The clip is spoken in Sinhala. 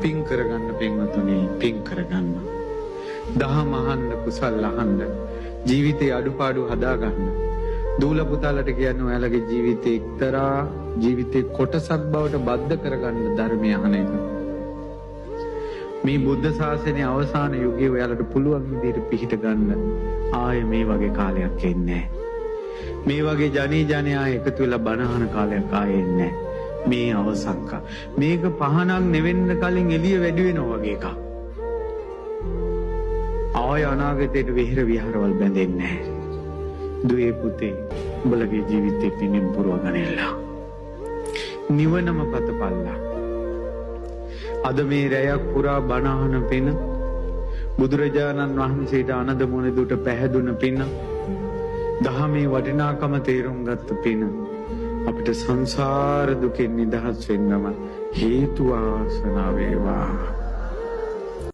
පින් කරගන්න පින්වතුනි, පින් කරගන්න. දහම අහන්න, කුසල් අහන්න, ජීවිතේ අඩුපාඩු හදාගන්න. දූල පුතාලට කියන්නේ ඔයාලගේ ජීවිතේ එක්තරා ජීවිතේ කොටසක් බවට බද්ධ කරගන්න ධර්මය අහන එක. මේ බුද්ධ ශාසනයේ අවසාන යුගයේ ඔයාලට පුළුවන් විදිහට පිහිට ගන්න ආයේ මේ වගේ කාලයක් එන්නේ නැහැ. මේ වගේ ජනී ජනයා එකතු වෙලා බණ අහන කාලයක් ආයේ එන්නේ නැහැ. මේ අවසන්ක. මේක පහනක් නෙවෙන්න කලින් එළිය වැඩි වෙනවා වගේ එකක්. ආය අනාගතයට විහෙර විහාරවල බැඳෙන්නේ නැහැ. දුවේ පුතේ, උඹලගේ ජීවිතේ පින්නම් පුරවගන්නilla. නිවනම පතපල්ලා. අද මේ රැයක් පුරා බණ අහන පින, බුදුරජාණන් වහන්සේට අනද මොනදුට පැහැදුන පින, දහමේ වටිනාකම තේරුම් ගත්ත පින අපිට සංසාර දුකෙන් නිදහස් වෙන්නම හේතු වාසනා වේවා.